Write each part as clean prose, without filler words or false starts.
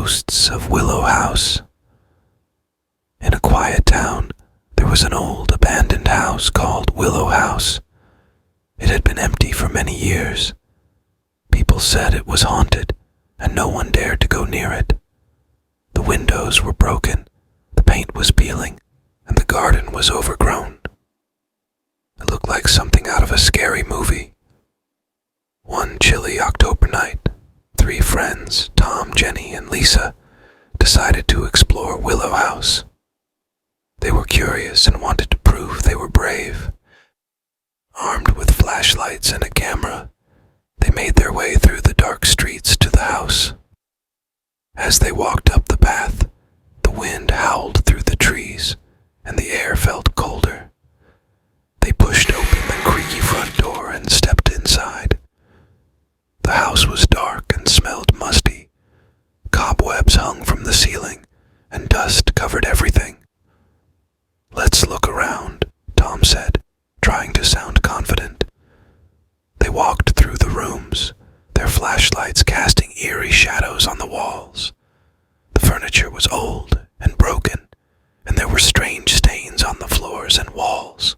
Ghosts of Willow House. In a quiet town, there was an old abandoned house called Willow House. It had been empty for many years. People said it was haunted, and no one dared to go near it. The windows were broken, the paint was peeling, and the garden was overgrown. It looked like something out of a scary movie. One chilly October night, 3 friends, Tom, Jenny, and Lisa, decided to explore Willow House. They were curious and wanted to prove they were brave. Armed with flashlights and a camera, they made their way through the dark streets to the house. As they walked up the path, the wind howled through the trees, and the air felt colder. They pushed open the creaky front door and stepped inside. The house was dark and smelled musty. Cobwebs hung from the ceiling, and dust covered everything. "Let's look around," Tom said, trying to sound confident. They walked through the rooms, their flashlights casting eerie shadows on the walls. The furniture was old and broken, and there were strange stains on the floors and walls.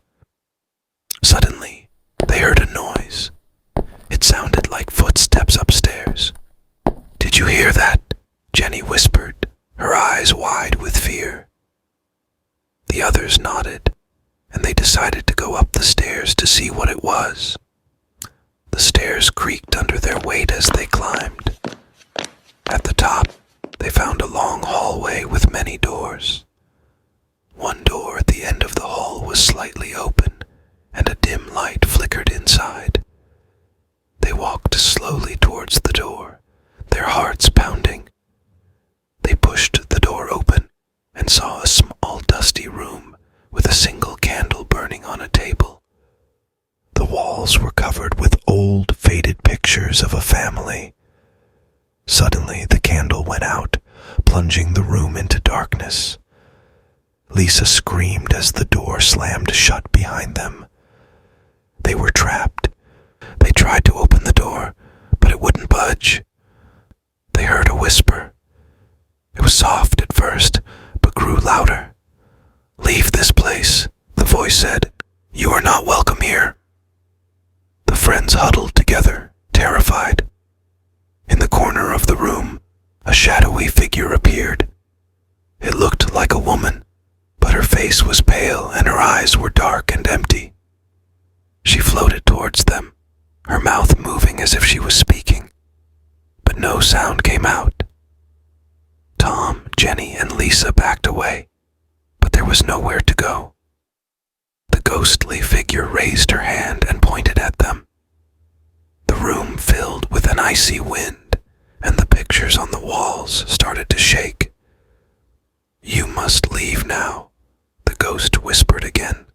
Suddenly, they heard a noise. It sounded like footsteps upstairs. "Did you hear that?" Jenny whispered, her eyes wide with fear. The others nodded, and they decided to go up the stairs to see what it was. The stairs creaked under their weight as they climbed. At the top, they found a long hallway with many doors. One door at the end of the hall was slightly open, and a dim light flickered inside. They walked slowly towards the door, their hearts pounding. They pushed the door open and saw a small dusty room with a single candle burning on a table. The walls were covered with old, faded pictures of a family. Suddenly, the candle went out, plunging the room into darkness. Lisa screamed as the door slammed shut behind them. They were trapped. They tried to open the door, but it wouldn't budge. They heard a whisper. It was soft at first, but grew louder. "Leave this place," the voice said. "You are not welcome here." The friends huddled together, terrified. In the corner of the room, a shadowy figure appeared. It looked like a woman, but her face was pale and her eyes were dark and empty. She floated towards them, her mouth moving as if she was speaking, but no sound came out. Tom, Jenny, and Lisa backed away, but there was nowhere to go. The ghostly figure raised her hand and pointed at them. The room filled with an icy wind, and the pictures on the walls started to shake. "You must leave now," the ghost whispered again.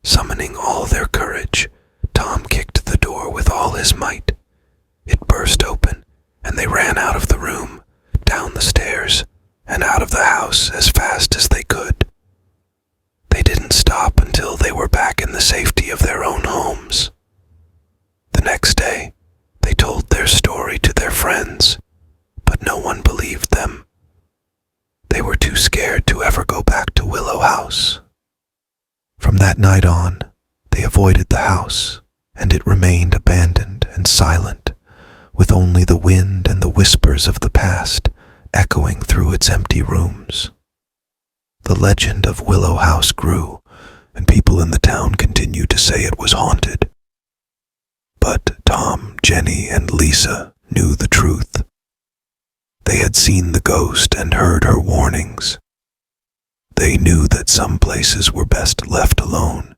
Summoning all their courage, Tom kicked the door with all his might. It burst open, and they ran out of the room, down the stairs, and out of the house as fast as they could. They didn't stop until they were back in the safety of their own homes. The next day, they told their story to their friends, but no one believed them. They were too scared to ever go back to Willow House. From that night on, they avoided the house, and it remained abandoned and silent, with only the wind and the whispers of the past echoing through its empty rooms. The legend of Willow House grew, and people in the town continued to say it was haunted. But Tom, Jenny, and Lisa knew the truth. They had seen the ghost and heard her warnings. They knew that some places were best left alone,